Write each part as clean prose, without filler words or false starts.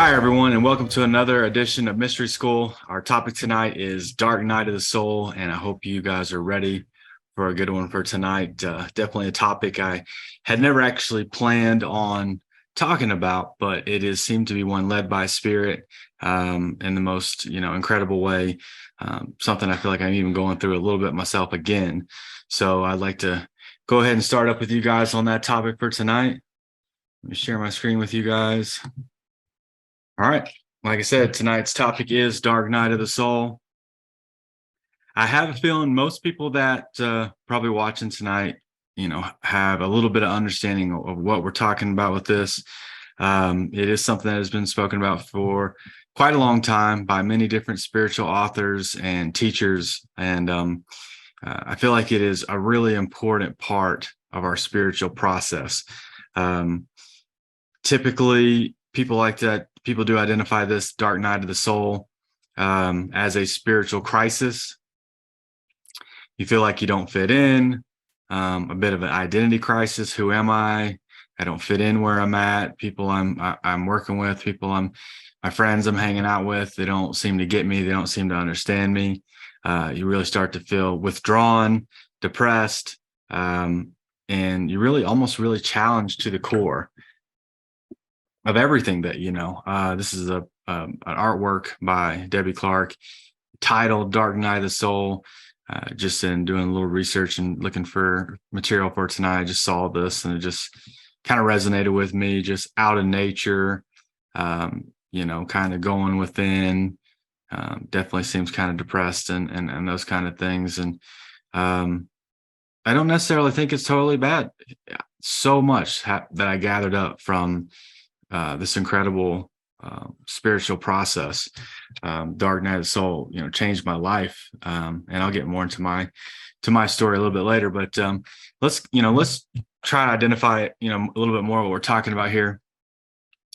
Hi, everyone, and welcome to another edition of Mystery School. Our topic tonight is Dark Night of the Soul, and I hope you guys are ready for a good one for tonight. Definitely a topic I had never actually planned on talking about, but it is seemed to be one led by Spirit in the most incredible way. Something I feel like I'm even going through a little bit myself again. So I'd like to go ahead and start up with you guys on that topic for tonight. Let me share my screen with you guys. All right. Like I said, tonight's topic is Dark Night of the Soul. I have a feeling most people that probably watching tonight, have a little bit of understanding of what we're talking about with this. It is something that has been spoken about for quite a long time by many different spiritual authors and teachers. And I feel like it is a really important part of our spiritual process. Typically, people do identify this dark night of the soul as a spiritual crisis. You feel like you don't fit in, a bit of an identity crisis. Who am I? I don't fit in where I'm at. People I'm working with, my friends I'm hanging out with, they don't seem to get me. They don't seem to understand me. You really start to feel withdrawn, depressed, and you almost really challenged to the core of everything that this is an artwork by Debbie Clark titled Dark Night of the Soul. Just in doing a little research and looking for material for tonight, I just saw this and it just kind of resonated with me. Just out in nature, kind of going within. Definitely seems kind of depressed and those kind of things. And I don't necessarily think it's totally bad. So much that I gathered up from this incredible spiritual process, Dark Night of the Soul, changed my life. And I'll get more into my story a little bit later, but let's try to identify, a little bit more what we're talking about here.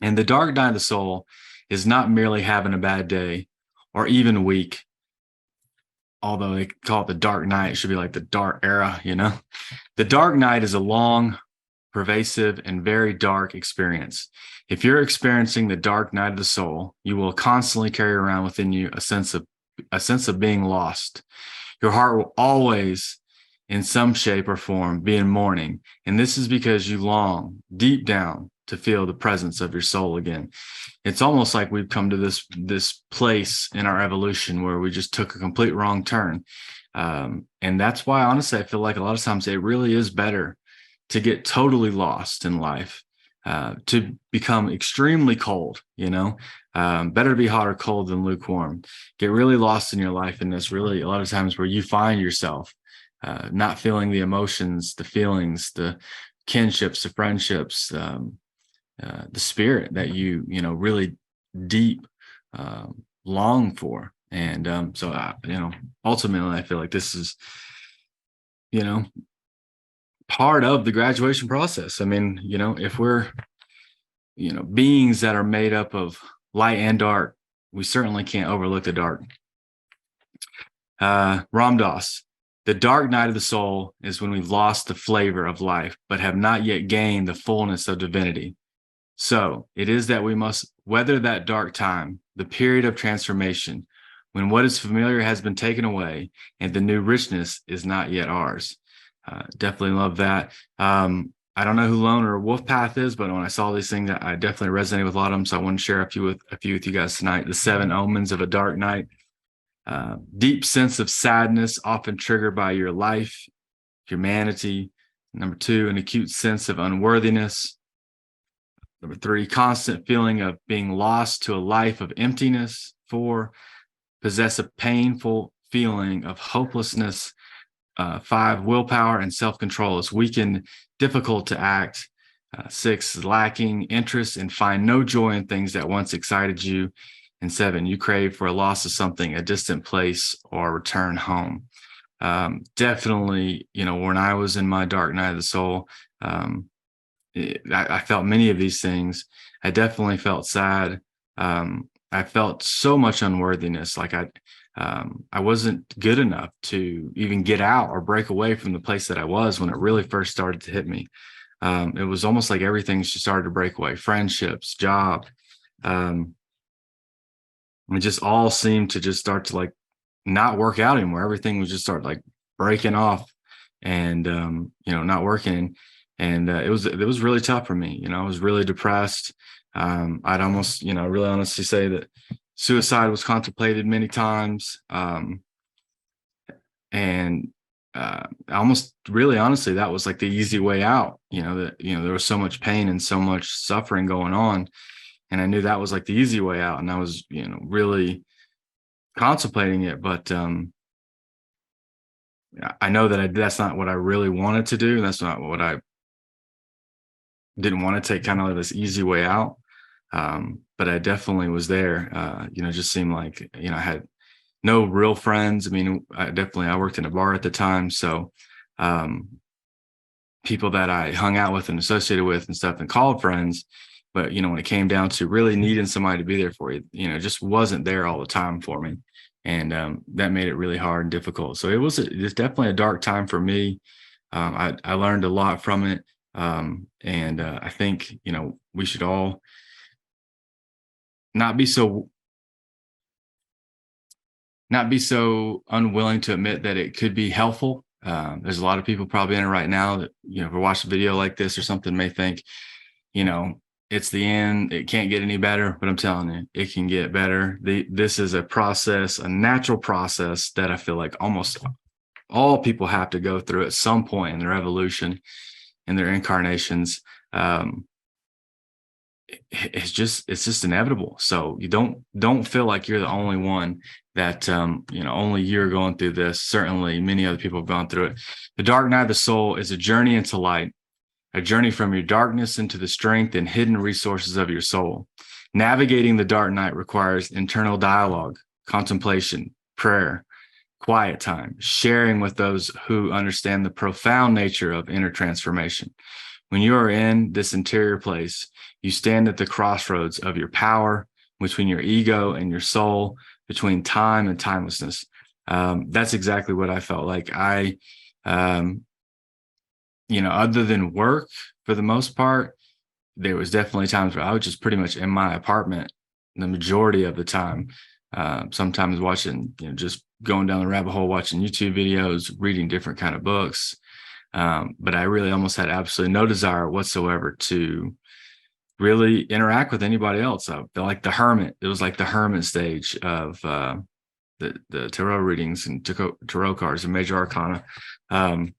And the Dark Night of the Soul is not merely having a bad day or even weak. Although they call it the dark night, it should be like the dark era, The dark night is a long, pervasive, and very dark experience. If you're experiencing the dark night of the soul, you will constantly carry around within you a sense of being lost. Your heart will always, in some shape or form, be in mourning, and this is because you long deep down to feel the presence of your soul again. It's almost like we've come to this place in our evolution where we just took a complete wrong turn, and that's why, honestly, I feel like a lot of times it really is better to get totally lost in life, to become extremely cold, better to be hot or cold than lukewarm. Get really lost in your life. And it's really a lot of times where you find yourself not feeling the emotions, the feelings, the kinships, the friendships, the spirit that you really deep long for. And so, ultimately, I feel like this is, part of the graduation process. I mean, if we're, beings that are made up of light and dark, we certainly can't overlook the dark. Ram Dass, the dark night of the soul is when we've lost the flavor of life, but have not yet gained the fullness of divinity. So it is that we must weather that dark time, the period of transformation, when what is familiar has been taken away and the new richness is not yet ours. Definitely love that. I don't know who Lone or Wolfpath is, but when I saw these things, I definitely resonated with a lot of them. So I want to share a few with you guys tonight. The 7 omens of a dark night. Deep sense of sadness, often triggered by your life, humanity. Number 2, an acute sense of unworthiness. Number 3, constant feeling of being lost to a life of emptiness. 4, possess a painful feeling of hopelessness. 5, willpower and self-control is weakened, difficult to act. 6, lacking interest and find no joy in things that once excited you. And 7, you crave for a loss of something, a distant place, or return home. Definitely, when I was in my dark night of the soul, I felt many of these things. I definitely felt sad. I felt so much unworthiness, like I wasn't good enough to even get out or break away from the place that I was when it really first started to hit me. It was almost like everything started to break away: friendships, job, it just all seemed to just start to like not work out anymore. Everything was just start like breaking off and, not working. And it was really tough for me. I was really depressed. I'd almost, really honestly say that suicide was contemplated many times. And almost really honestly, that was like the easy way out, there was so much pain and so much suffering going on. And I knew that was like the easy way out. And I was, really contemplating it. But I know that that's not what I really wanted to do. That's not what I didn't want to take, kind of like this easy way out. But I definitely was there. Just seemed like, I had no real friends. I mean, I worked in a bar at the time. So people that I hung out with and associated with and stuff and called friends. But, when it came down to really needing somebody to be there for you, just wasn't there all the time for me. And that made it really hard and difficult. So it's definitely a dark time for me. I learned a lot from it. And I think, we should all not be so unwilling to admit that it could be helpful. There's a lot of people probably in it right now that, if we watch a video like this or something, may think, it's the end. It can't get any better, but I'm telling you, it can get better. This is a process, a natural process that I feel like almost all people have to go through at some point in their evolution, in their incarnations. It's just inevitable. So you don't feel like you're the only one that, only you're going through this. Certainly many other people have gone through it. The dark night of the soul is a journey into light, a journey from your darkness into the strength and hidden resources of your soul. Navigating the dark night requires internal dialogue, contemplation, prayer, quiet time, sharing with those who understand the profound nature of inner transformation. When you are in this interior place, you stand at the crossroads of your power, between your ego and your soul, between time and timelessness. That's exactly what I felt like. Other than work, for the most part, there was definitely times where I was just pretty much in my apartment the majority of the time. Sometimes watching, just going down the rabbit hole, watching YouTube videos, reading different kind of books. But I really almost had absolutely no desire whatsoever to really interact with anybody else. I felt like the hermit. It was like the hermit stage of the tarot readings and tarot cards and major arcana. I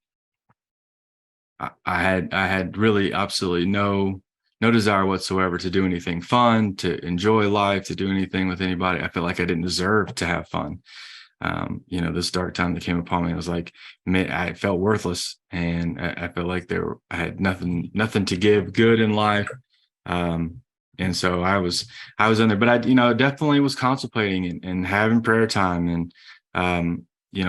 had really absolutely no desire whatsoever to do anything fun, to enjoy life, to do anything with anybody. I felt like I didn't deserve to have fun. This dark time that came upon me, I was like, I felt worthless, and I felt like I had nothing to give good in life. And so I was in there, but I, definitely was contemplating and having prayer time and,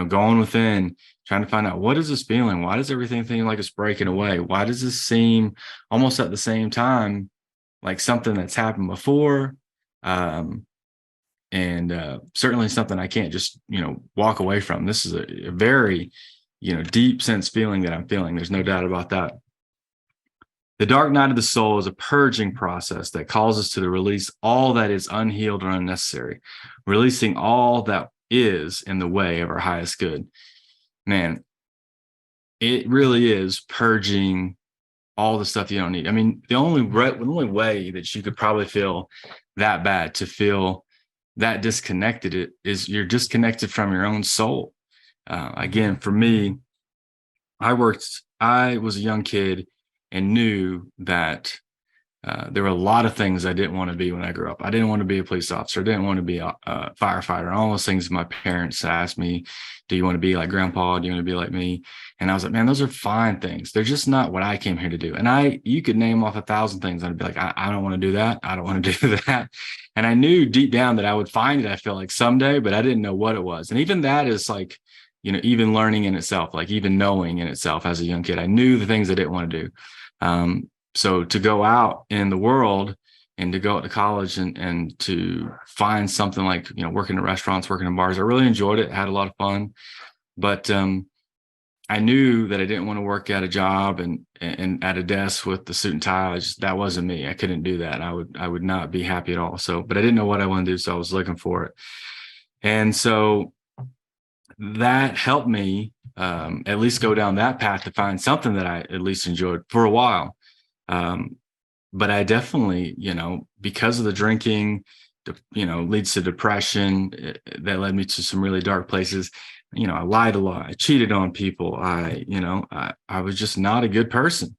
going within, trying to find out, what is this feeling? Why does everything seem like it's breaking away? Why does this seem almost at the same time like something that's happened before? And certainly something I can't just, walk away from. This is a very, deep sense feeling that I'm feeling. There's no doubt about that. The dark night of the soul is a purging process that calls us to release all that is unhealed or unnecessary, releasing all that is in the way of our highest good. Man, it really is purging all the stuff you don't need. I mean, the only way that you could probably feel that bad, to feel that disconnected, is you're disconnected from your own soul. Again, for me, I was a young kid and knew that there were a lot of things I didn't want to be when I grew up. I didn't want to be a police officer. I didn't want to be a firefighter. All those things my parents asked me, do you want to be like grandpa? Do you want to be like me? And I was like, man, those are fine things. They're just not what I came here to do. And you could name off 1,000 things. I'd be like, I don't want to do that. I don't want to do that. And I knew deep down that I would find it, I feel like, someday, but I didn't know what it was. And even that is like, even learning in itself, like even knowing in itself as a young kid, I knew the things I didn't want to do. So to go out in the world and to go out to college and to find something like, working in restaurants, working in bars, I really enjoyed it, had a lot of fun. But I knew that I didn't want to work at a job and at a desk with the suit and tie. That wasn't me. I couldn't do that. I would not be happy at all. So, but I didn't know what I wanted to do. So I was looking for it. And so that helped me at least go down that path to find something that I at least enjoyed for a while. But I definitely, because of the drinking, leads to depression. That led me to some really dark places. I lied a lot. I cheated on people. I was just not a good person.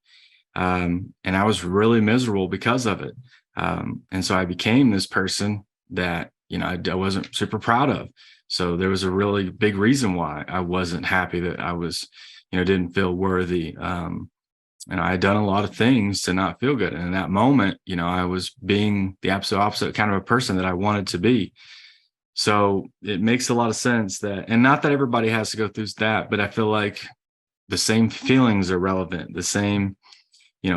And I was really miserable because of it. And so I became this person that, I wasn't super proud of. So there was a really big reason why I wasn't happy, that I was, didn't feel worthy. And I had done a lot of things to not feel good. And in that moment, I was being the absolute opposite kind of a person that I wanted to be. So it makes a lot of sense that, and not that everybody has to go through that, but I feel like the same feelings are relevant. The same,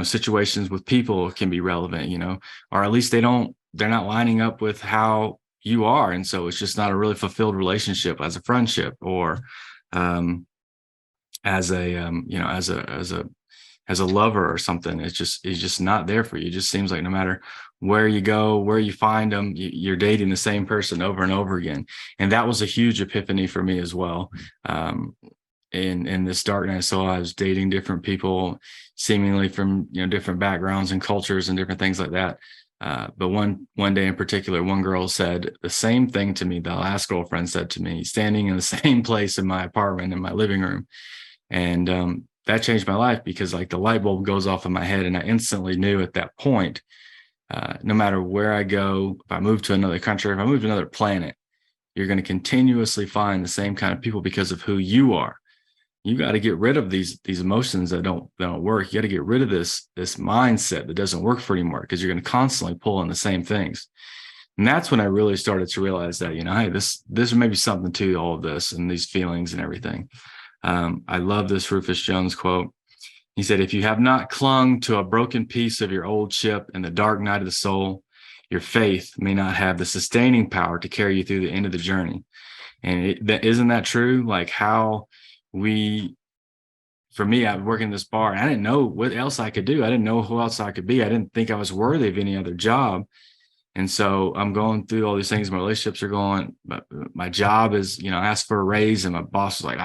situations with people can be relevant, or at least they're not lining up with how you are. And so it's just not a really fulfilled relationship as a friendship, or as a lover or something. It's just not there for you. It just seems like no matter where you go, where you find them, you're dating the same person over and over again. And that was a huge epiphany for me as well. In this darkness. So I was dating different people, seemingly from, different backgrounds and cultures and different things like that. But one day in particular, one girl said the same thing to me the last girlfriend said to me, standing in the same place in my apartment, in my living room. And that changed my life, because like the light bulb goes off in my head, and I instantly knew at that point, no matter where I go, if I move to another country, if I move to another planet, you're going to continuously find the same kind of people because of who you are. You got to get rid of these emotions that don't work. You got to get rid of this mindset that doesn't work for you anymore, because you're going to constantly pull in the same things. And that's when I really started to realize that, hey, this may be something to all of this and these feelings and everything. I love this Rufus Jones quote. He said, "If you have not clung to a broken piece of your old ship in the dark night of the soul, your faith may not have the sustaining power to carry you through the end of the journey." And isn't that true? Like how for me, I was working this bar and I didn't know what else I could do. I didn't know who else I could be. I didn't think I was worthy of any other job. And so I'm going through all these things. My relationships are going, but my job is, I asked for a raise, and my boss was like,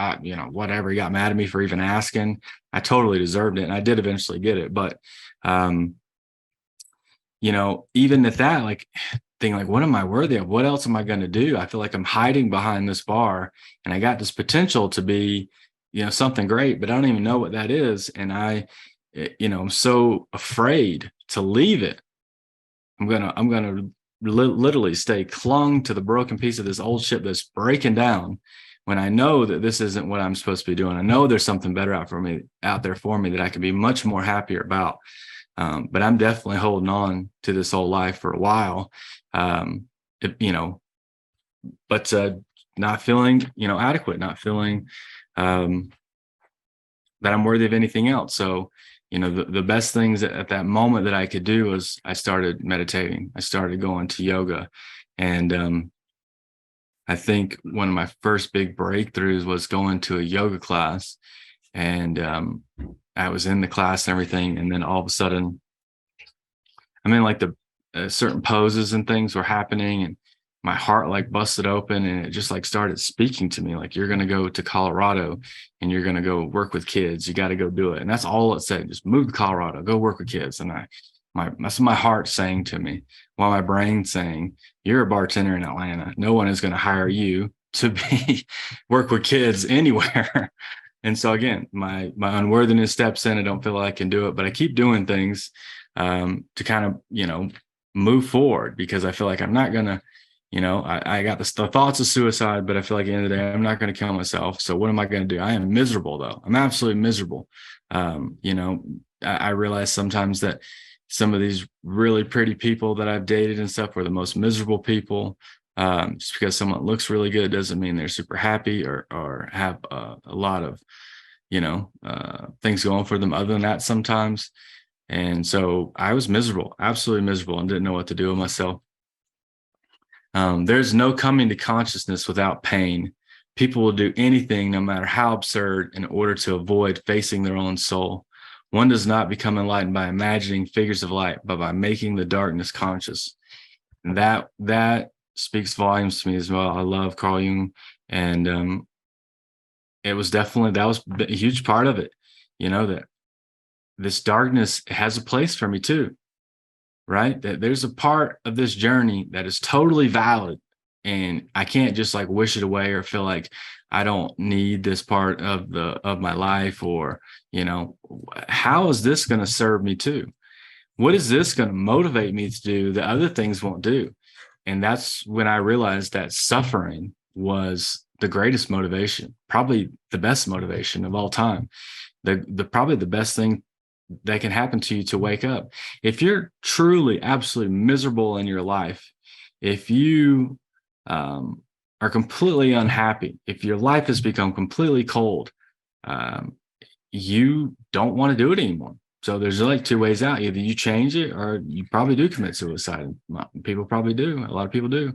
whatever. He got mad at me for even asking. I totally deserved it. And I did eventually get it. But, even at that, like thing, like, what am I worthy of? What else am I going to do? I feel like I'm hiding behind this bar, and I got this potential to be, something great, but I don't even know what that is. And I'm so afraid to leave it. I'm gonna literally stay clung to the broken piece of this old ship that's breaking down, when I know that this isn't what I'm supposed to be doing. I know there's something better out there for me that I can be much more happier about. But I'm definitely holding on to this old life for a while, but not feeling, adequate, not feeling that I'm worthy of anything else. So, the best things at that moment that I could do was I started meditating. I started going to yoga. And I think one of my first big breakthroughs was going to a yoga class. And I was in the class and everything. And then all of a sudden, I'm in like the certain poses and things were happening. And my heart like busted open, and it just like started speaking to me, like, you're going to go to Colorado and you're going to go work with kids. You got to go do it. And that's all it said. Just move to Colorado, go work with kids. And that's my heart saying to me, while my brain saying, you're a bartender in Atlanta. No one is going to hire you to work with kids anywhere. And so again, my unworthiness steps in. I don't feel like I can do it, but I keep doing things to kind of, move forward, because I feel like I'm not going to, I got the thoughts of suicide, but I feel like at the end of the day, I'm not going to kill myself. So what am I going to do? I am miserable, though. I'm absolutely miserable. I realize sometimes that some of these really pretty people that I've dated and stuff were the most miserable people. Just because someone looks really good doesn't mean they're super happy or have a lot of, things going for them other than that sometimes. And so I was miserable, absolutely miserable, and didn't know what to do with myself. There's no coming to consciousness without pain. People will do anything, no matter how absurd, in order to avoid facing their own soul. One does not become enlightened by imagining figures of light, but by making the darkness conscious. And that speaks volumes to me as well. I love Carl Jung, and it was definitely, that was a huge part of it. That this darkness has a place for me too, right? That there's a part of this journey that is totally valid, and I can't just like wish it away or feel like I don't need this part of my life, or how is this going to serve me too? What is this going to motivate me to do that other things won't do? And that's when I realized that suffering was the greatest motivation, probably the best motivation of all time. The probably the best thing that can happen to you to wake up. If you're truly, absolutely miserable in your life, if you are completely unhappy, if your life has become completely cold, you don't want to do it anymore. So there's like two ways out. Either you change it, or you probably do commit suicide. People probably do. A lot of people do.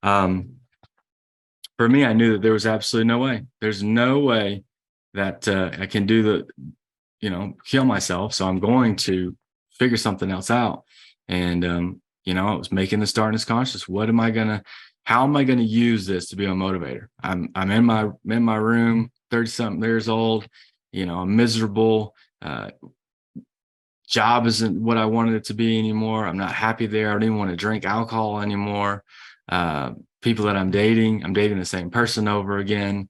For me, I knew that there was absolutely no way. There's no way that I can do kill myself. So I'm going to figure something else out. And, I was making this darkness conscious. How am I going to use this to be a motivator? I'm in my room, 30 something years old, I'm miserable. Job isn't what I wanted it to be anymore. I'm not happy there. I don't even want to drink alcohol anymore. People that I'm dating the same person over again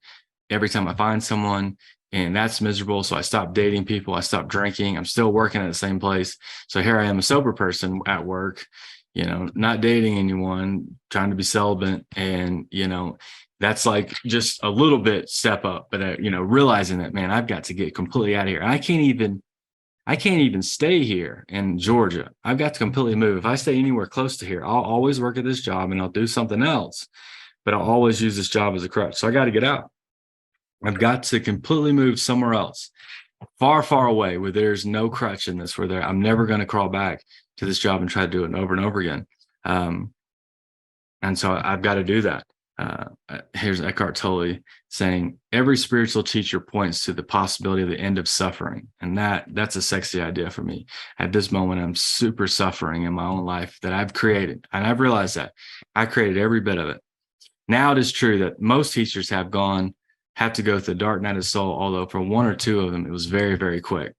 every time I find someone, and that's miserable. So I stopped dating people. I stopped drinking. I'm still working at the same place. So here I am, a sober person at work, not dating anyone, trying to be celibate. And, that's like just a little bit step up, but, realizing that, man, I've got to get completely out of here. I can't even stay here in Georgia. I've got to completely move. If I stay anywhere close to here, I'll always work at this job and I'll do something else, but I'll always use this job as a crutch. So I got to get out. I've got to completely move somewhere else, far, far away, where there's no crutch in this, I'm never going to crawl back to this job and try to do it over and over again. And so I've got to do that. Here's Eckhart Tolle saying, every spiritual teacher points to the possibility of the end of suffering. And that's a sexy idea for me. At this moment, I'm super suffering in my own life that I've created. And I've realized that I created every bit of it. Now it is true that most teachers have to go through the dark night of the soul, although for one or two of them, it was very, very quick.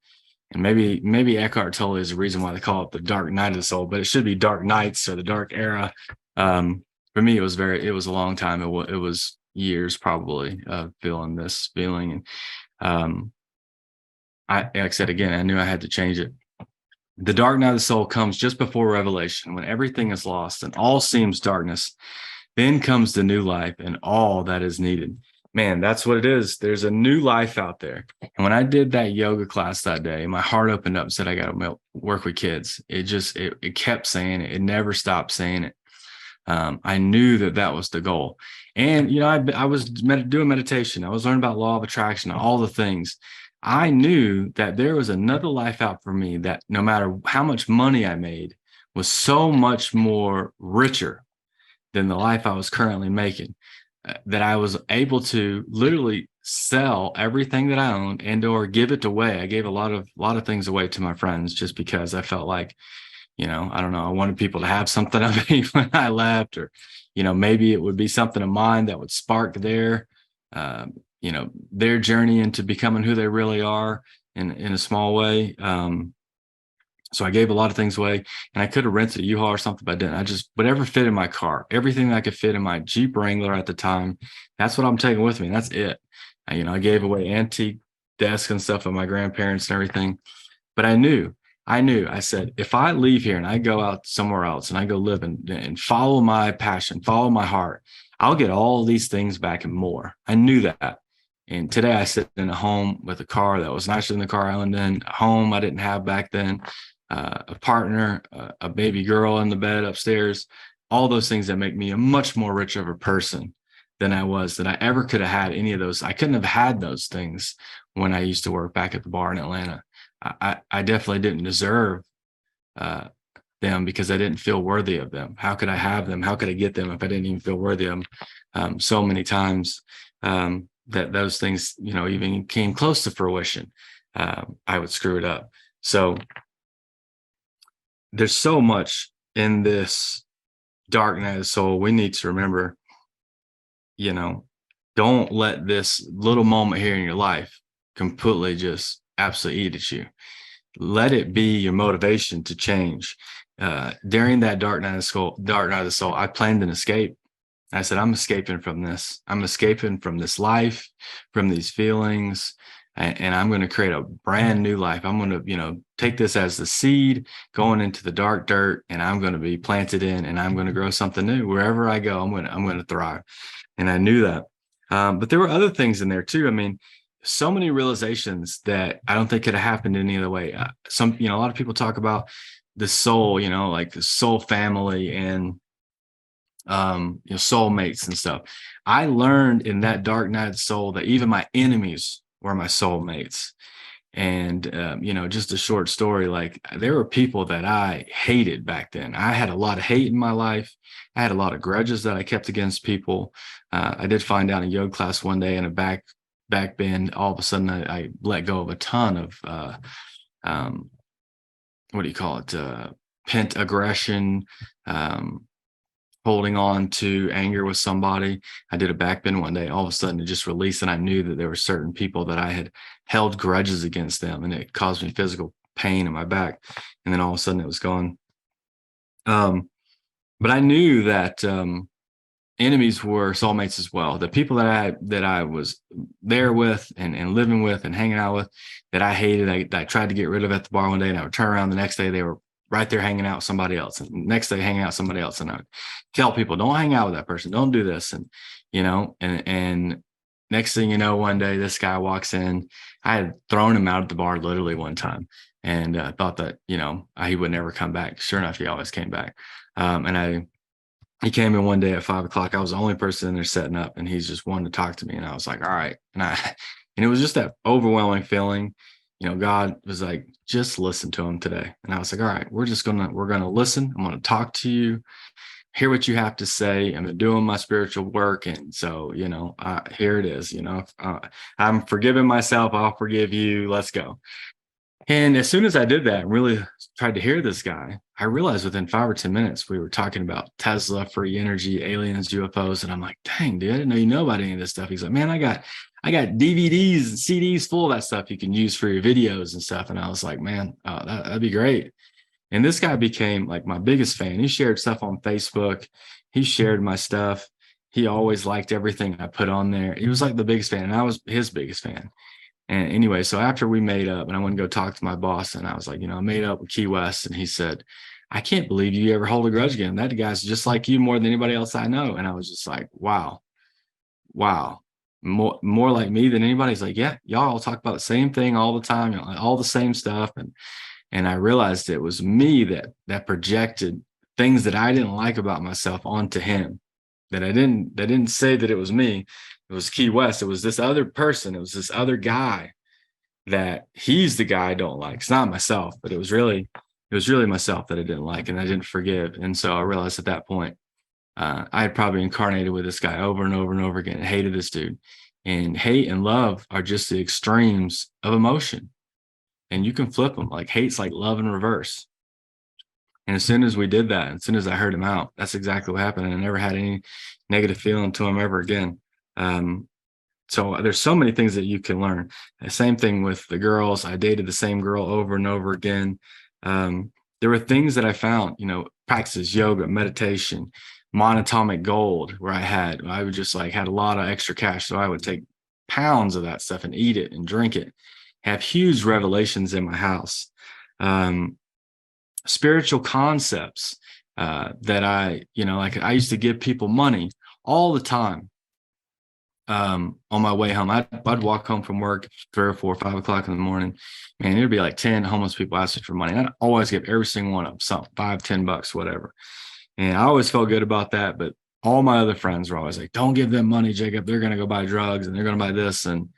And maybe Eckhart Tolle is the reason why they call it the dark night of the soul, but it should be dark nights or the dark era. For me, it was a long time. It was years probably of feeling this feeling. And like I said, again, I knew I had to change it. The dark night of the soul comes just before revelation, when everything is lost and all seems darkness. Then comes the new life and all that is needed. Man, that's what it is. There's a new life out there. And when I did that yoga class that day, my heart opened up and said, I got to work with kids. It kept saying it. It never stopped saying it. I knew that was the goal. And, I was doing meditation. I was learning about law of attraction, all the things. I knew that there was another life out for me, that no matter how much money I made, was so much more richer than the life I was currently making, that I was able to literally sell everything that I owned or give it away. I gave a lot of things away to my friends just because I felt like, I don't know, I wanted people to have something of me when I left, or, maybe it would be something of mine that would spark their journey into becoming who they really are in a small way. So I gave a lot of things away, and I could have rented a U-Haul or something, but I didn't. Whatever fit in my car, everything that I could fit in my Jeep Wrangler at the time, that's what I'm taking with me. That's it. I gave away antique desks and stuff of my grandparents and everything, but I knew, I said, if I leave here and I go out somewhere else and I go live and follow my passion, follow my heart, I'll get all these things back and more. I knew that. And today I sit in a home with a car that was nicer than the car I lived in, a home I didn't have back then, a partner, a baby girl in the bed upstairs, all those things that make me a much more rich of a person than I ever could have had any of those. I couldn't have had those things when I used to work back at the bar in Atlanta. I definitely didn't deserve them because I didn't feel worthy of them. How could I have them? How could I get them if I didn't even feel worthy of them? So many times that those things, even came close to fruition, I would screw it up. So there's so much in this dark night of the soul. We need to remember, you know, don't let this little moment here in your life completely just absolutely eat at you. Let it be your motivation to change. During that dark night of the soul, I planned an escape. I said, I'm escaping from this. I'm escaping from this life, from these feelings, and I'm going to create a brand new life. I'm going to, take this as the seed going into the dark dirt, and I'm going to be planted in, and I'm going to grow something new. Wherever I go, I'm going to thrive. And I knew that. But there were other things in there too. I mean, so many realizations that I don't think could have happened any other way. A lot of people talk about the soul, like the soul family and soulmates and stuff. I learned in that dark night of the soul that even my enemies were my soulmates. And just a short story, like there were people that I hated back then. I had a lot of hate in my life. I had a lot of grudges that I kept against people. I did find out in yoga class one day in a back bend, all of a sudden I let go of a ton of what do you call it? Pent aggression, holding on to anger with somebody. I did a back bend one day. All of a sudden, it just released, and I knew that there were certain people that I had held grudges against them, and it caused me physical pain in my back. And then all of a sudden, it was gone. But I knew that enemies were soulmates as well. The people that I was there with and living with and hanging out with that I hated, I tried to get rid of at the bar one day, and I would turn around the next day, they were right there hanging out with somebody else, and next day hanging out with somebody else. And I would tell people, don't hang out with that person, don't do this. And and next thing you know, one day this guy walks in. I had thrown him out of the bar literally one time, and thought that he would never come back. Sure enough, he always came back. He came in one day at 5:00. I was the only person in there setting up, and he's just wanted to talk to me. And I was like, all right. And it was just that overwhelming feeling. God was like, just listen to him today. And I was like, all right, we're going to listen. I'm going to talk to you, hear what you have to say. I'm doing my spiritual work. And so, here it is, I'm forgiving myself. I'll forgive you. Let's go. And as soon as I did that, really tried to hear this guy, I realized within 5 or 10 minutes, we were talking about Tesla, free energy, aliens, UFOs. And I'm like, dang, dude, I didn't know you know about any of this stuff. He's like, man, I got DVDs and CDs full of that stuff you can use for your videos and stuff. And I was like, man, that'd be great. And this guy became like my biggest fan. He shared stuff on Facebook. He shared my stuff. He always liked everything I put on there. He was like the biggest fan, and I was his biggest fan. And anyway, so after we made up, and I went to go talk to my boss, and I was like, I made up with Key West, and he said, I can't believe you ever hold a grudge again. That guy's just like you more than anybody else I know. And I was just like, wow, more like me than anybody. He's like, yeah, y'all all talk about the same thing all the time, all the same stuff. And I realized it was me that projected things that I didn't like about myself onto him. That didn't say that it was me. It was Key West. It was this other person. It was this other guy that he's the guy I don't like. It's not myself, but it was really myself that I didn't like, and I didn't forgive. And so I realized at that point, I had probably incarnated with this guy over and over and over again, and hated this dude. And hate and love are just the extremes of emotion. And you can flip them. Like hate's like love in reverse. And as soon as we did that, as soon as I heard him out, that's exactly what happened. And I never had any negative feeling to him ever again. So there's so many things that you can learn. The same thing with the girls. I dated the same girl over and over again. There were things that I found, practices, yoga, meditation, monatomic gold, where I would just had a lot of extra cash. So I would take pounds of that stuff and eat it and drink it, have huge revelations in my house. Spiritual concepts that I used to give people money all the time. On my way home, I'd walk home from work 3 or 4 or 5 o'clock in the morning. Man, there'd be like 10 homeless people asking for money. I'd always give every single one of them something, $5-10, whatever. And I always felt good about that. But all my other friends were always like, don't give them money, Jacob. They're going to go buy drugs and they're going to buy this. And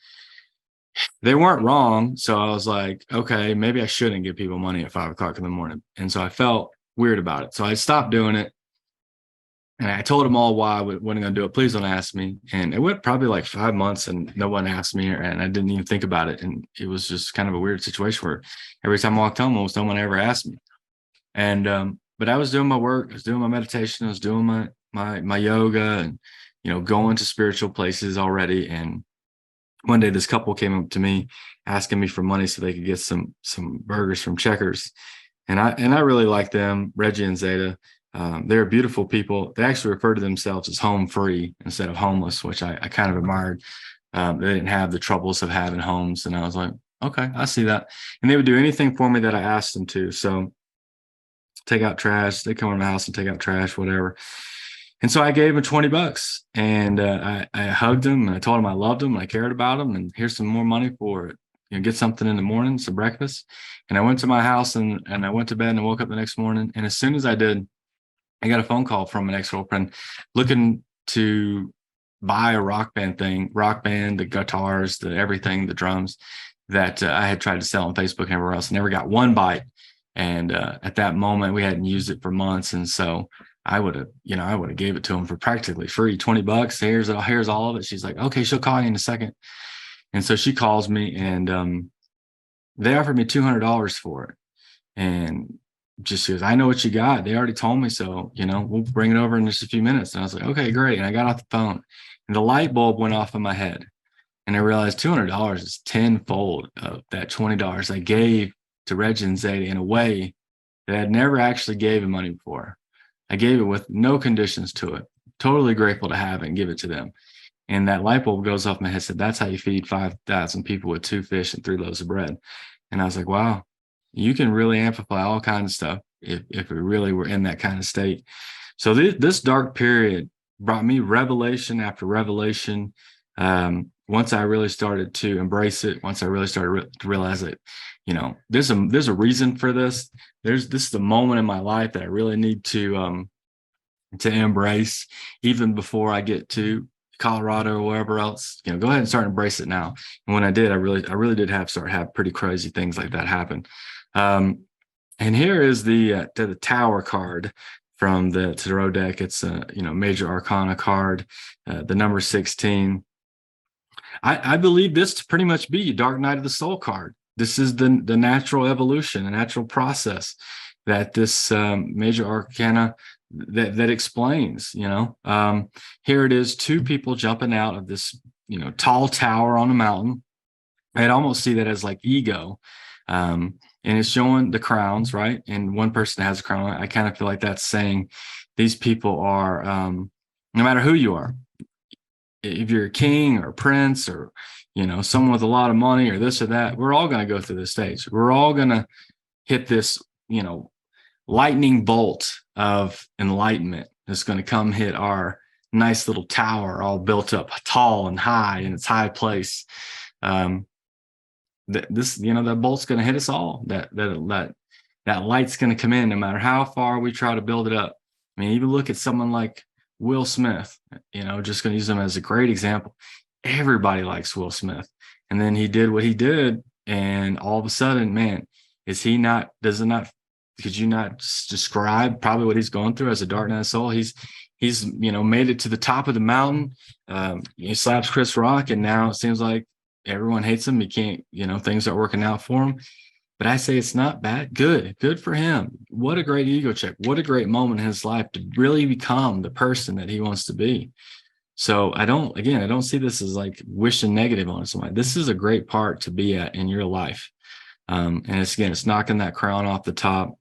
they weren't wrong. So I was like, okay, maybe I shouldn't give people money at 5 o'clock in the morning. And so I felt weird about it. So I stopped doing it. And I told them all why I wasn't going to do it. Please don't ask me. And it went probably like 5 months and no one asked me, and I didn't even think about it. And it was just kind of a weird situation where every time I walked home, almost no one ever asked me. And but I was doing my work, I was doing my meditation, I was doing my yoga, and going to spiritual places already. And one day this couple came up to me asking me for money so they could get some burgers from Checkers. And I really like them, Reggie and Zeta. They're beautiful people. They actually refer to themselves as home free instead of homeless, which I kind of admired. They didn't have the troubles of having homes. And I was like, okay, I see that. And they would do anything for me that I asked them to. So take out trash. They come to my house and take out trash, whatever. And so I gave him $20, and I hugged him, and I told him I loved him and I cared about him, and here's some more money for it. Get something in the morning, some breakfast. And I went to my house, and I went to bed, and I woke up the next morning. And as soon as I did, I got a phone call from an ex-girlfriend looking to buy a rock band, the guitars, the everything, the drums that I had tried to sell on Facebook and everywhere else. Never got one bite. And at that moment, we hadn't used it for months. And so I would have gave it to him for practically free, $20. Here's all of it. She's like, okay, she'll call you in a second. And so she calls me, and they offered me $200 for it. And just she goes, I know what you got. They already told me so. We'll bring it over in just a few minutes. And I was like, okay, great. And I got off the phone, and the light bulb went off in my head. And I realized $200 is tenfold of that $20 I gave to Reggie and Zeta in a way that I'd never actually gave him money before. I gave it with no conditions to it. Totally grateful to have it and give it to them. And that light bulb goes off my head, said, that's how you feed 5,000 people with 2 fish and 3 loaves of bread. And I was like, wow, you can really amplify all kinds of stuff if we really were in that kind of state. So this dark period brought me revelation after revelation. Once I really started to embrace it, once I really started to realize that, there's a reason for this. This is the moment in my life that I really need to embrace, even before I get to Colorado or wherever else. Go ahead and start embrace it now. And when I did, I really did have pretty crazy things like that happen. And here is the Tower card from the Tarot deck. It's a major arcana card, the number 16. I believe this to pretty much be Dark Night of the Soul card. This is the natural evolution, a natural process that this major arcana that explains. Here it is, 2 people jumping out of this tall tower on a mountain. I'd almost see that as like ego, and it's showing the crowns, right? And one person has a crown. I kind of feel like that's saying these people are, no matter who you are, if you're a king or a prince or someone with a lot of money or this or that, we're all going to go through this stage. We're all going to hit this lightning bolt of enlightenment that's going to come hit our nice little tower, all built up tall and high in its high place. That bolt's going to hit us all. That light's going to come in no matter how far we try to build it up. I mean, even look at someone like Will Smith, just going to use him as a great example. Everybody likes Will Smith. And then he did what he did. And all of a sudden, man, could you not describe probably what he's going through as a dark night of soul? He's made it to the top of the mountain. He slaps Chris Rock, and now it seems like everyone hates him. He can't, things aren't working out for him. But I say it's not bad. Good for him. What a great ego check. What a great moment in his life to really become the person that he wants to be. So I don't see this as like wishing negative on somebody. This is a great part to be at in your life. And it's knocking that crown off the top.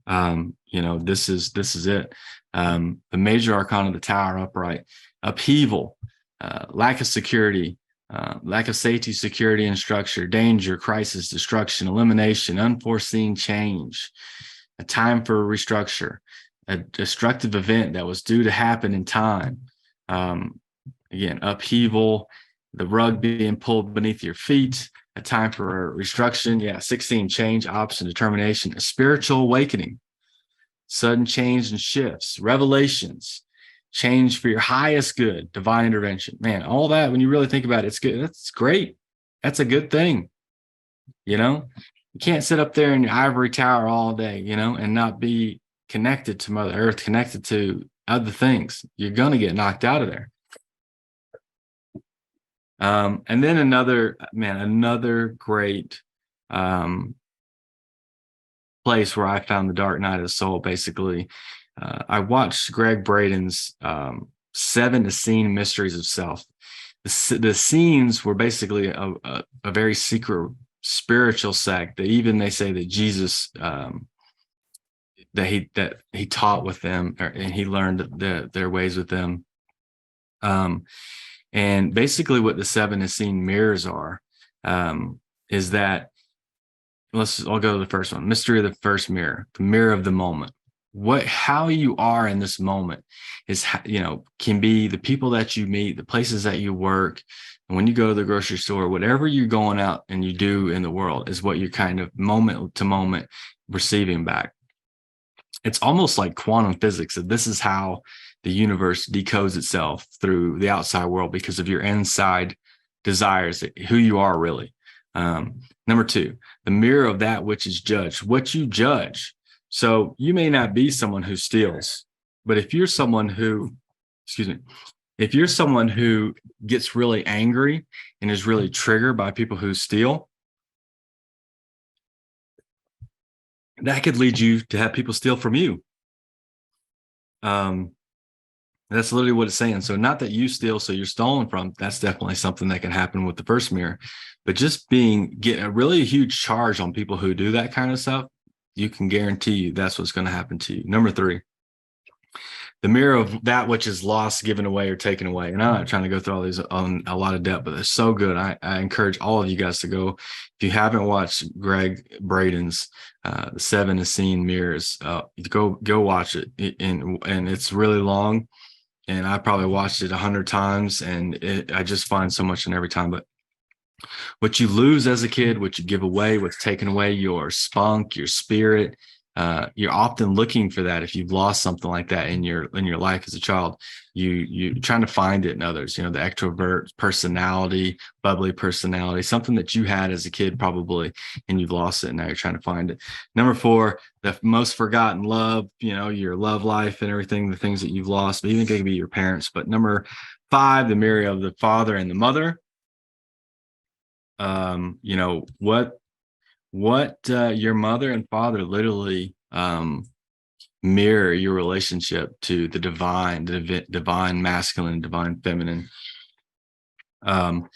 This is it. The major arcana of the Tower upright, upheaval, lack of security, lack of safety, security, and structure, danger, crisis, destruction, elimination, unforeseen change, a time for a restructure, a destructive event that was due to happen in time. Again, upheaval, the rug being pulled beneath your feet, a time for a restructuring. Yeah, 16, change, option, determination, a spiritual awakening, sudden change and shifts, revelations, change for your highest good, divine intervention. Man, all that, when you really think about it, it's good. That's great. That's a good thing. You can't sit up there in your ivory tower all day, and not be connected to Mother Earth, connected to other things. You're going to get knocked out of there. And then another great place where I found the dark night of the soul. Basically, I watched Greg Braden's 7 Essene Mysteries of Self. The Essenes were basically a very secret spiritual sect that even they say that Jesus that he taught with them, and he learned their ways with them. And basically what the 7 Essene mirrors are is that, I'll go to the first one. Mystery of the first mirror, the mirror of the moment. How you are in this moment is, can be the people that you meet, the places that you work, and when you go to the grocery store, whatever you're going out and you do in the world is what you're kind of moment to moment receiving back. It's almost like quantum physics. This is how the universe decodes itself through the outside world because of your inside desires, who you are really. Number 2, the mirror of that which is judged, what you judge. So you may not be someone who steals, but if you're someone who gets really angry and is really triggered by people who steal, that could lead you to have people steal from you. That's literally what it's saying. So not that you steal, so you're stolen from. That's definitely something that can happen with the first mirror. But just getting a really huge charge on people who do that kind of stuff, you can guarantee you that's what's going to happen to you. Number 3, the mirror of that which is lost, given away, or taken away. And I'm not trying to go through all these on a lot of depth, but they're so good. I encourage all of you guys to go. If you haven't watched Greg Braden's the 7 Essene mirrors, go watch it. And it's really long. And I probably watched it 100 times, and I just find so much in every time. But what you lose as a kid, what you give away, what's taken away, your spunk, your spirit, you're often looking for that. If you've lost something like that in your life as a child, you're trying to find it in others. The extrovert personality, bubbly personality, something that you had as a kid probably, and you've lost it, and now you're trying to find it. Number 4, the most forgotten love, your love life and everything, the things that you've lost, but even it could be your parents. But number 5, the mirror of the father and the mother. What your mother and father literally mirror your relationship to the divine masculine, divine feminine. Then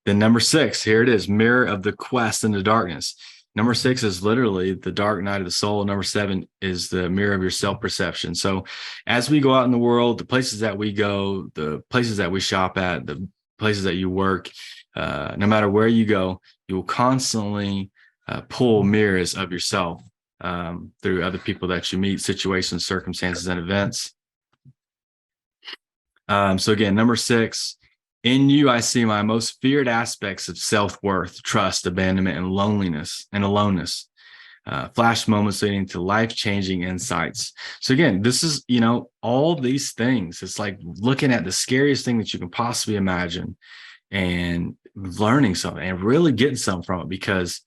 number 6, here it is, mirror of the quest into darkness. Number 6 is literally the dark night of the soul. Number 7 is the mirror of your self-perception. So as we go out in the world, the places that we go, the places that we shop at, the places that you work, no matter where you go, you will constantly pull mirrors of yourself through other people that you meet, situations, circumstances, and events. So again, number 6, in you, I see my most feared aspects of self-worth, trust, abandonment, and loneliness and aloneness. Flash moments leading to life-changing insights. So again, this is, all these things. It's like looking at the scariest thing that you can possibly imagine and learning something and really getting something from it, because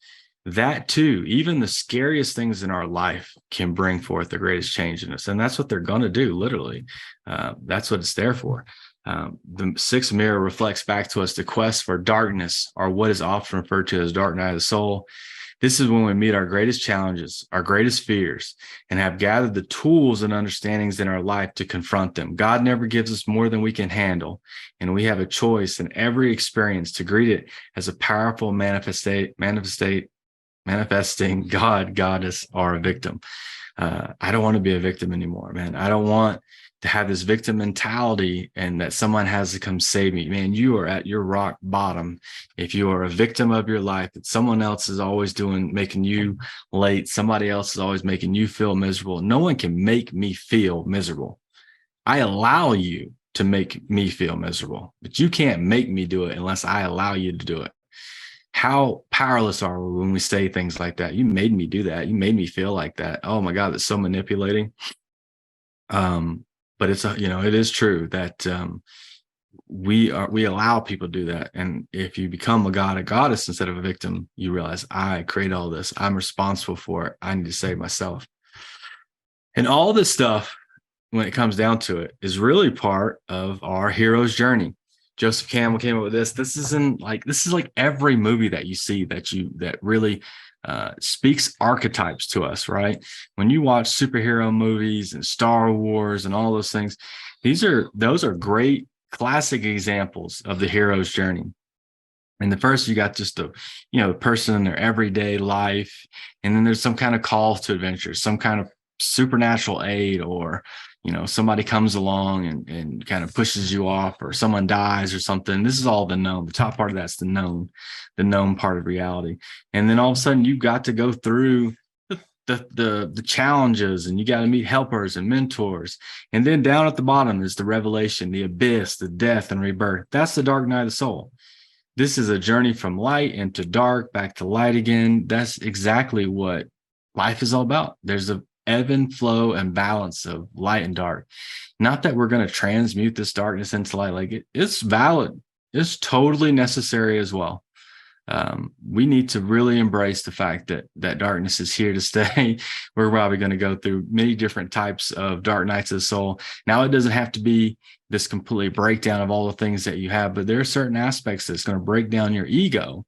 that too, even the scariest things in our life can bring forth the greatest change in us. And that's what they're going to do, literally. That's what it's there for. The 6th mirror reflects back to us the quest for darkness, or what is often referred to as dark night of the soul. This is when we meet our greatest challenges, our greatest fears, and have gathered the tools and understandings in our life to confront them. God never gives us more than we can handle, and we have a choice in every experience to greet it as a powerful manifesting God, goddess, or a victim. I don't want to be a victim anymore, man. I don't want to have this victim mentality and that someone has to come save me. Man, you are at your rock bottom. If you are a victim of your life, that someone else is always making you late, somebody else is always making you feel miserable. No one can make me feel miserable. I allow you to make me feel miserable, but you can't make me do it unless I allow you to do it. How powerless are we when we say things like that? You made me do that. You made me feel like that. Oh my God, that's so manipulating. But it's it is true that we allow people to do that. And if you become a god, a goddess instead of a victim, you realize I create all this. I'm responsible for it. I need to save myself. And all this stuff when it comes down to it, is really part of our hero's journey. Joseph Campbell came up with this. This is like every movie that you see that really speaks archetypes to us, right? When you watch superhero movies and Star Wars and all those things, those are great classic examples of the hero's journey. And the first, you got just the person in their everyday life, and then there's some kind of call to adventure, some kind of supernatural aid, or somebody comes along and kind of pushes you off, or someone dies or something. This is all the known. The top part of that's the known part of reality. And then all of a sudden, you've got to go through the challenges, and you got to meet helpers and mentors. And then down at the bottom is the revelation, the abyss, the death and rebirth. That's the dark night of the soul. This is a journey from light into dark, back to light again. That's exactly what life is all about. There's a ebb and flow and balance of light and dark. Not that we're going to transmute this darkness into light. Like it's valid. It's totally necessary as well. We need to really embrace the fact that darkness is here to stay. We're probably going to go through many different types of dark nights of the soul. Now, it doesn't have to be this complete breakdown of all the things that you have, but there are certain aspects that's going to break down your ego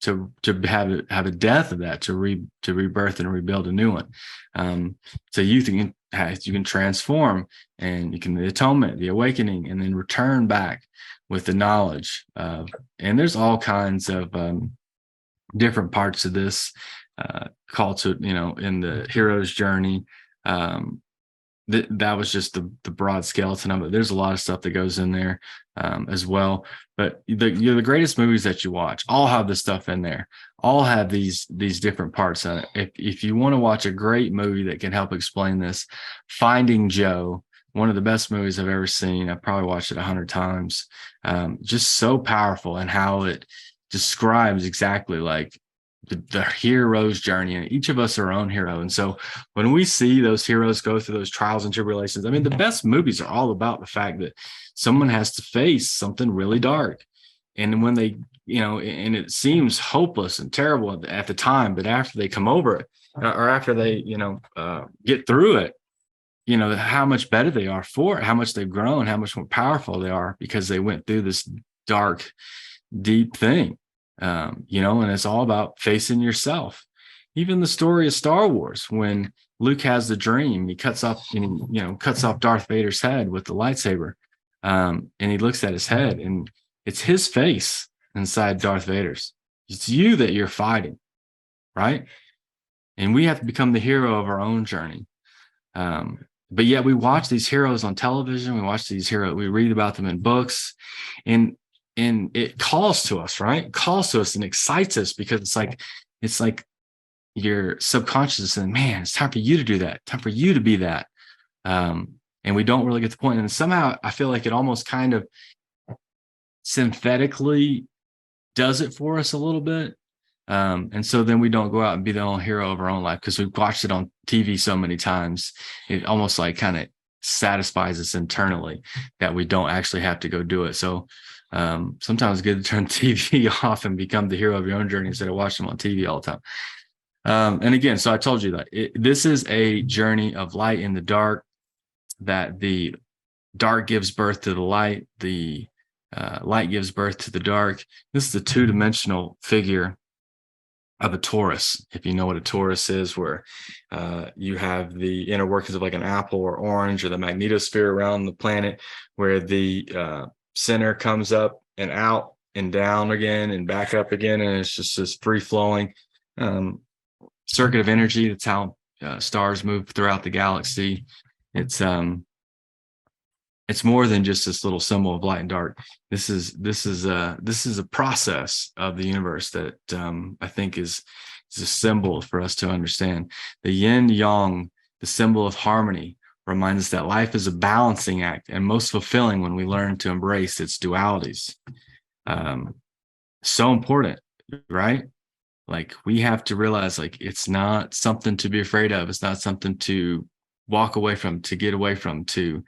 to have a death of that, to rebirth and rebuild a new one. So you can transform, and you can the atonement, the awakening, and then return back with the knowledge of, and there's all kinds of different parts of this call to, in the hero's journey. That was just the broad skeleton of it. There's a lot of stuff that goes in there as well. But the greatest movies that you watch all have this stuff in there. All have these different parts in it. If you want to watch a great movie that can help explain this, Finding Joe, one of the best movies I've ever seen. I've probably watched it 100 times. Just so powerful, and how it describes exactly like the hero's journey, and each of us are our own hero. And so when we see those heroes go through those trials and tribulations, I mean, the best movies are all about the fact that someone has to face something really dark. And when they, and it seems hopeless and terrible at the time, but after they come over it, or after they, get through it, how much better they are for it, how much they've grown, how much more powerful they are because they went through this dark, deep thing. And it's all about facing yourself. Even the story of Star Wars, when Luke has the dream, he cuts off Darth Vader's head with the lightsaber. And he looks at his head, and it's his face inside Darth Vader's. It's you that you're fighting, right? And we have to become the hero of our own journey. But yet we watch these heroes on television. We watch these heroes. We read about them in books, and it calls to us, right? It calls to us and excites us, because it's like your subconscious is saying, man, it's time for you to do that. Time for you to be that. And we don't really get the point. And somehow I feel like it almost kind of synthetically does it for us a little bit. And so then we don't go out and be the own hero of our own life, because we've watched it on TV so many times. It almost like kind of satisfies us internally that we don't actually have to go do it. So sometimes it's good to turn TV off and become the hero of your own journey instead of watching them on TV all the time. And again, so I told you that this is a journey of light in the dark, that the dark gives birth to the light, the light gives birth to the dark. This is a two-dimensional figure of a torus, if you know what a torus is, where you have the inner workings of like an apple or orange, or the magnetosphere around the planet, where the center comes up and out and down again and back up again, and it's just this free-flowing circuit of energy. That's how stars move throughout the galaxy. It's more than just this little symbol of light and dark. This is a process of the universe that I think is a symbol for us to understand. The yin yang, the symbol of harmony, reminds us that life is a balancing act, and most fulfilling when we learn to embrace its dualities. So important, right? Like, we have to realize, like, it's not something to be afraid of. It's not something to walk away from, to get away from, to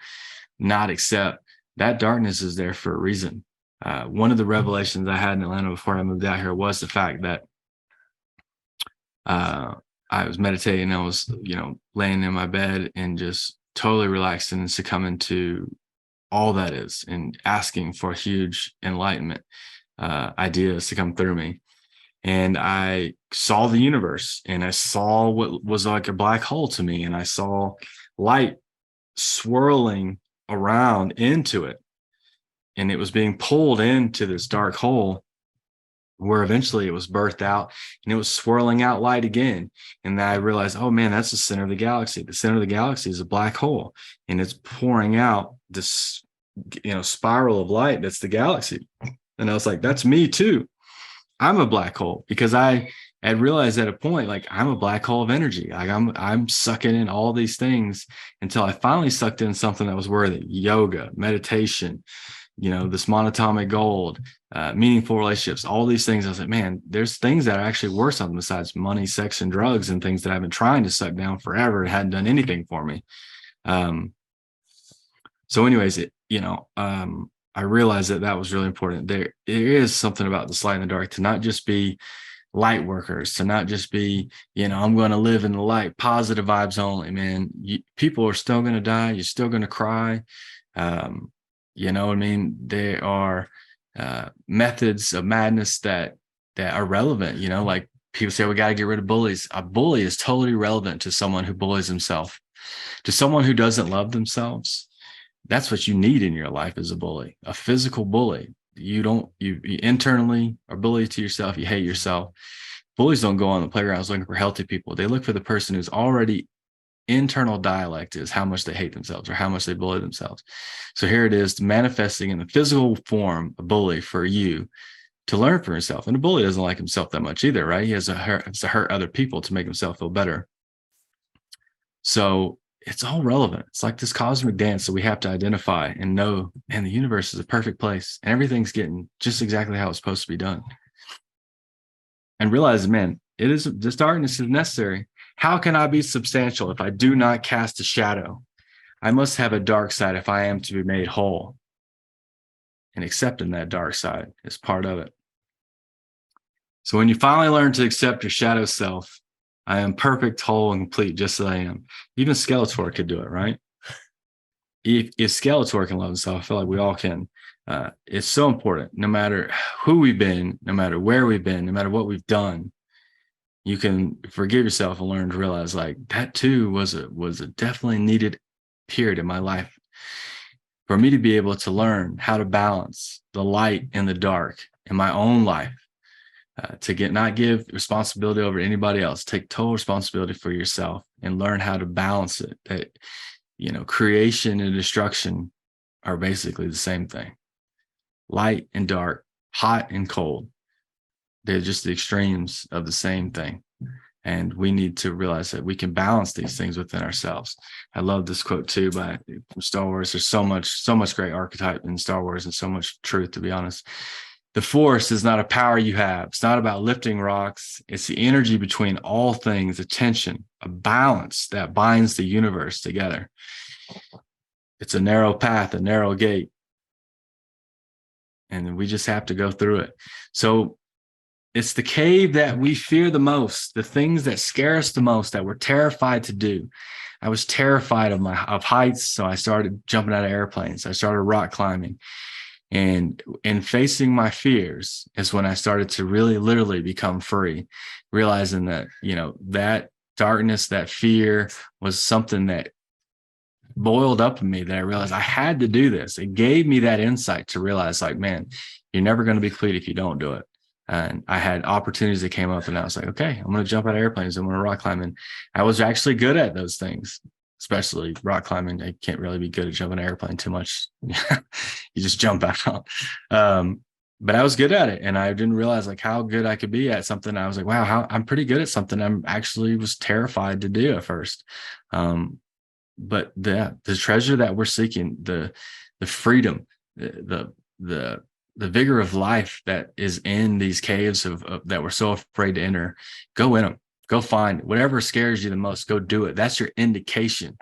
not accept. That darkness is there for a reason. One of the revelations I had in Atlanta before I moved out here was the fact that I was meditating. I was, laying in my bed and just totally relaxed and succumbing to all that is and asking for huge enlightenment ideas to come through me. And I saw the universe, and I saw what was like a black hole to me, and I saw light swirling around into it, and it was being pulled into this dark hole, where eventually it was birthed out, and it was swirling out light again. And then I realized, oh man, that's the center of the galaxy. The center of the galaxy is a black hole, and it's pouring out this, spiral of light. That's the galaxy. And I was like, that's me too. I'm a black hole, because I had realized at a point, like, I'm a black hole of energy. Like I'm sucking in all these things until I finally sucked in something that was worthy: yoga, meditation, this monatomic gold, meaningful relationships, all these things. I was like, man, there's things that are actually worth something besides money, sex, and drugs, and things that I've been trying to suck down forever. It hadn't done anything for me. So anyways, I realized that was really important. There is something about this light in the dark, to not just be light workers, to not just be, I'm going to live in the light, positive vibes only, man. People are still going to die. You're still going to cry. You know what I mean? There are methods of madness that are relevant. Like people say, we got to get rid of bullies. A bully is totally relevant to someone who bullies himself. To someone who doesn't love themselves, that's what you need in your life, is a bully, a physical bully. You internally are bullied to yourself. You hate yourself. Bullies don't go on the playgrounds looking for healthy people. They look for the person whose already internal dialect is how much they hate themselves or how much they bully themselves. So here it is, manifesting in the physical form, a bully for you to learn for yourself. And a bully doesn't like himself that much either, right? He has to hurt other people to make himself feel better. So it's all relevant. It's like this cosmic dance that we have to identify and know, and the universe is a perfect place, and everything's getting just exactly how it's supposed to be done. And realize, man, this darkness is necessary. How can I be substantial if I do not cast a shadow? I must have a dark side if I am to be made whole. And accepting that dark side is part of it. So when you finally learn to accept your shadow self, I am perfect, whole, and complete, just as I am. Even Skeletor could do it, right? If Skeletor can love himself, I feel like we all can. It's so important. No matter who we've been, no matter where we've been, no matter what we've done, you can forgive yourself and learn to realize, like, that too was a definitely needed period in my life for me to be able to learn how to balance the light and the dark in my own life. To not give responsibility over to anybody else, take total responsibility for yourself and learn how to balance it. That, creation and destruction are basically the same thing. Light and dark, hot and cold. They're just the extremes of the same thing. And we need to realize that we can balance these things within ourselves. I love this quote too from Star Wars. There's so much great archetype in Star Wars and so much truth, to be honest. The force is not a power you have. It's not about lifting rocks. It's the energy between all things, a tension, a balance that binds the universe together. It's a narrow path, a narrow gate. And we just have to go through it. So it's the cave that we fear the most, the things that scare us the most, that we're terrified to do. I was terrified of heights, so I started jumping out of airplanes. I started rock climbing. And in facing my fears is when I started to really literally become free, realizing that, that darkness, that fear was something that boiled up in me, that I realized I had to do this. It gave me that insight to realize, like, man, you're never going to be complete if you don't do it. And I had opportunities that came up, and I was like, okay, I'm going to jump out of airplanes. I'm going to rock climb. And I was actually good at those things. Especially rock climbing. I can't really be good at jumping an airplane too much. You just jump out. But I was good at it, and I didn't realize like how good I could be at something. I was like, wow, I'm pretty good at something I'm actually was terrified to do at first. But the treasure that we're seeking, the freedom, the vigor of life that is in these caves of that we're so afraid to enter, go in them. Go find whatever scares you the most. Go do it. That's your indication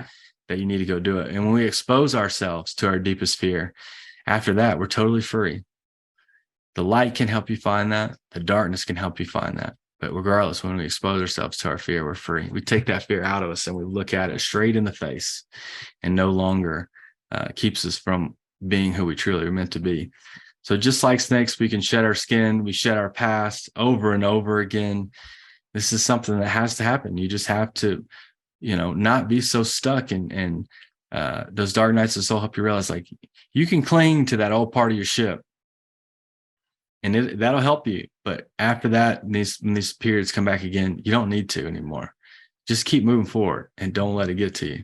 that you need to go do it. And when we expose ourselves to our deepest fear, after that, we're totally free. The light can help you find that. The darkness can help you find that. But regardless, when we expose ourselves to our fear, we're free. We take that fear out of us and we look at it straight in the face, and no longer keeps us from being who we truly are meant to be. So just like snakes, we can shed our skin, we shed our past over and over again. This is something that has to happen. You just have to, not be so stuck. And those dark nights of the soul help you realize, like, you can cling to that old part of your ship, and that'll help you. But after that, when these periods come back again, you don't need to anymore. Just keep moving forward and don't let it get to you.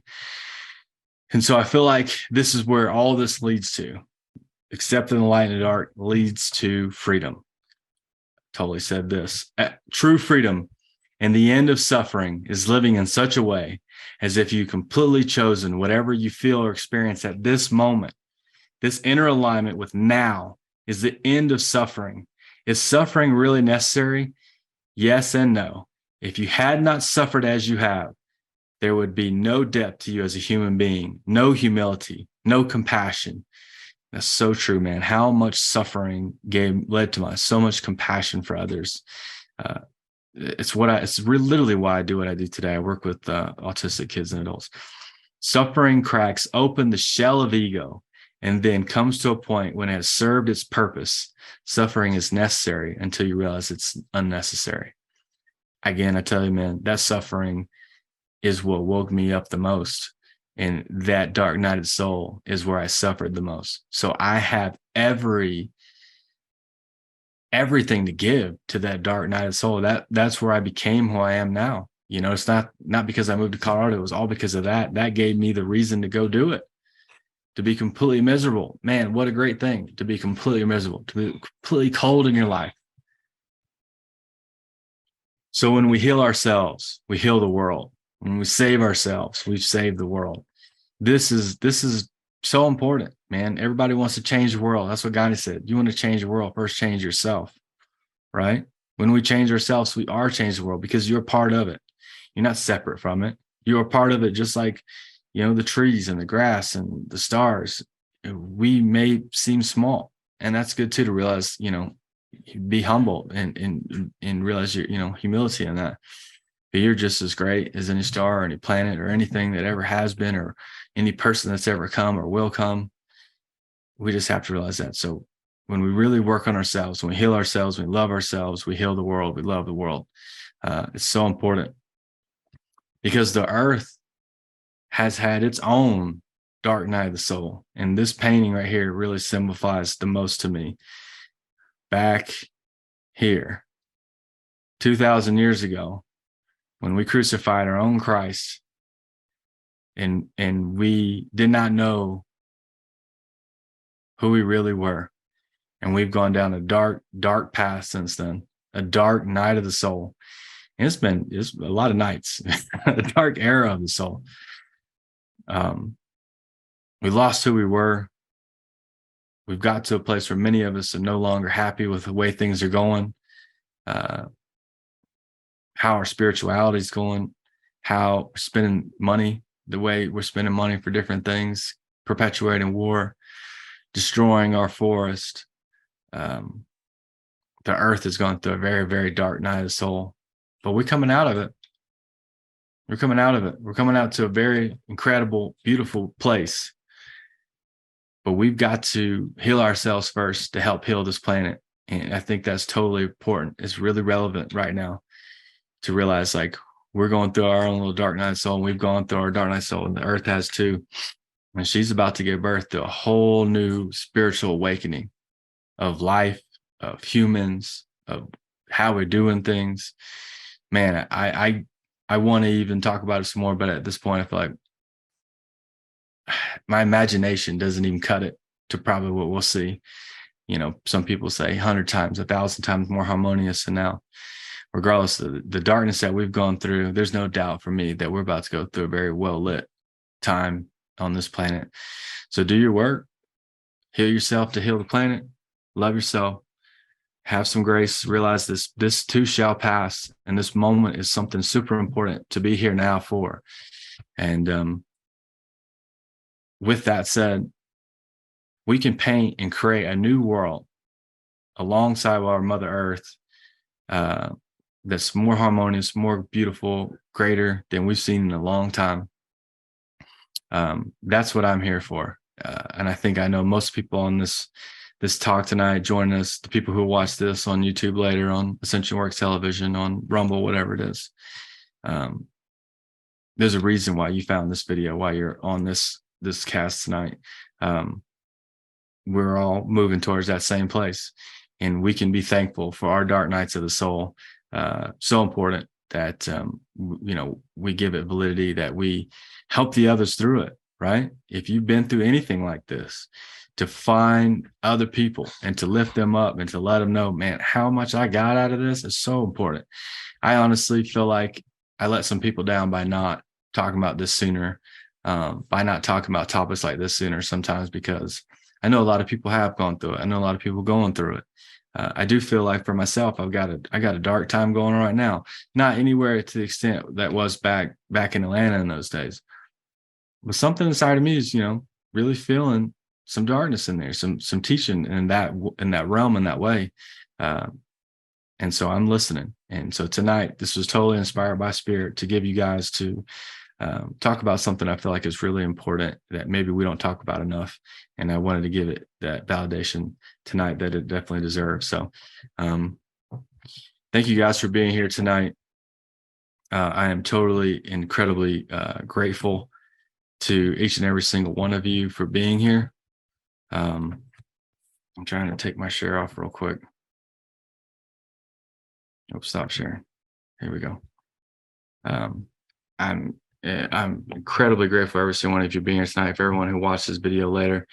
And so I feel like this is where all this leads to. Accepting the light in the dark leads to freedom. Totally said this. True freedom and the end of suffering is living in such a way as if you completely chosen whatever you feel or experience at this moment. This inner alignment with now is the end of suffering. Is suffering really necessary? Yes and no. If you had not suffered as you have, there would be no depth to you as a human being, no humility, no compassion. That's so true, man. How much suffering led to so much compassion for others. It's literally why I do what I do today. I work with autistic kids and adults. Suffering cracks open the shell of ego and then comes to a point when it has served its purpose. Suffering is necessary until you realize it's unnecessary. Again, I tell you, man, that suffering is what woke me up the most. And that dark night of the soul is where I suffered the most. So I have everything to give to that dark night of the soul. That's where I became who I am now. It's not because I moved to Colorado. It was all because of that. That gave me the reason to go do it. To be completely miserable. Man, what a great thing to be completely miserable, to be completely cold in your life. So when we heal ourselves, we heal the world. When we save ourselves, we've saved the world. This is so important, man. Everybody wants to change the world. That's what Gandhi said. You want to change the world, first change yourself, right? When we change ourselves, we are changing the world because you're part of it. You're not separate from it. You are part of it, just like, the trees and the grass and the stars. We may seem small, and that's good too, to realize, be humble and realize your, humility in that. But you're just as great as any star or any planet or anything that ever has been, or any person that's ever come or will come. We just have to realize that. So when we really work on ourselves, when we heal ourselves, we love ourselves, we heal the world, we love the world. It's so important, because the earth has had its own dark night of the soul. And this painting right here really signifies the most to me. Back here, 2,000 years ago, when we crucified our own Christ, and we did not know who we really were. And we've gone down a dark, dark path since then, a dark night of the soul. And it's a lot of nights, a dark era of the soul. We lost who we were. We've got to a place where many of us are no longer happy with the way things are going, how our spirituality is going, how we're spending money, the way we're spending money for different things, perpetuating war, destroying our forest. The earth has gone through a very, very dark night of the soul, but we're coming out of it. We're coming out of it. We're coming out to a very incredible, beautiful place. But we've got to heal ourselves first to help heal this planet. And I think that's totally important. It's really relevant right now to realize, like, we're going through our own little dark night of soul, and we've gone through our dark night of soul, and the earth has too. And she's about to give birth to a whole new spiritual awakening of life, of humans, of how we're doing things. Man, I want to even talk about it some more, but at this point, I feel like my imagination doesn't even cut it to probably what we'll see. Some people say 100 times, 1,000 times more harmonious. And now, regardless of the darkness that we've gone through, there's no doubt for me that we're about to go through a very well lit time on this planet. So do your work, heal yourself to heal the planet, love yourself, have some grace, realize this too shall pass. And this moment is something super important to be here now for. And with that said, we can paint and create a new world alongside our Mother Earth, that's more harmonious, more beautiful, greater than we've seen in a long time. That's what I'm here for. And I think I know most people on this talk tonight, join us, the people who watch this on YouTube later, on Ascension Works Television, on Rumble, whatever it is. There's a reason why you found this video, why you're on this cast tonight. We're all moving towards that same place, and we can be thankful for our dark nights of the soul. So important that we give it validity, that we help the others through it, right? If you've been through anything like this, to find other people and to lift them up and to let them know, man, how much I got out of this is so important. I honestly feel like I let some people down by not talking about this sooner, by not talking about topics like this sooner sometimes, because I know a lot of people have gone through it. I know a lot of people going through it. I do feel like for myself, I got a dark time going on right now. Not anywhere to the extent that was back in Atlanta in those days, but something inside of me is, really feeling some darkness in there, some teaching in that realm, in that way. And so I'm listening. And so tonight, this was totally inspired by Spirit to give you guys to talk about something I feel like is really important that maybe we don't talk about enough. And I wanted to give it that validation tonight that it definitely deserves. So thank you guys for being here tonight. I am totally, incredibly grateful to each and every single one of you for being here. I'm trying to take my share off real quick. Nope, stop sharing. Here we go. I'm incredibly grateful for every single one of you being here tonight. For everyone who watched this video later,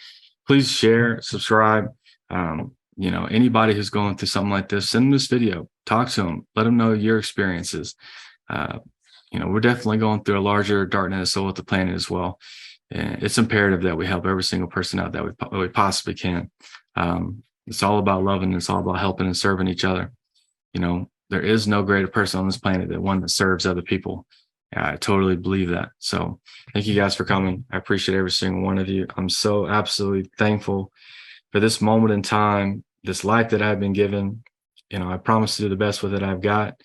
please share, subscribe. Anybody who's going through something like this, send them this video, talk to them, let them know your experiences. We're definitely going through a larger dark night of soul with the planet as well. And it's imperative that we help every single person out that we possibly can. It's all about loving. It's all about helping and serving each other. There is no greater person on this planet than one that serves other people. I totally believe that. So thank you guys for coming. I appreciate every single one of you. I'm so absolutely thankful for this moment in time, this life that I've been given. I promise to do the best with it I've got.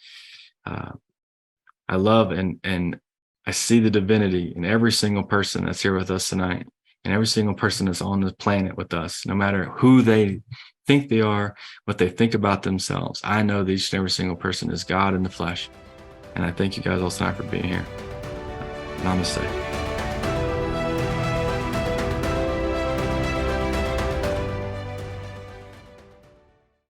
I love and I see the divinity in every single person that's here with us tonight, and every single person that's on the planet with us, no matter who they think they are, what they think about themselves. I know that each and every single person is God in the flesh. And I thank you guys all tonight for being here. Namaste.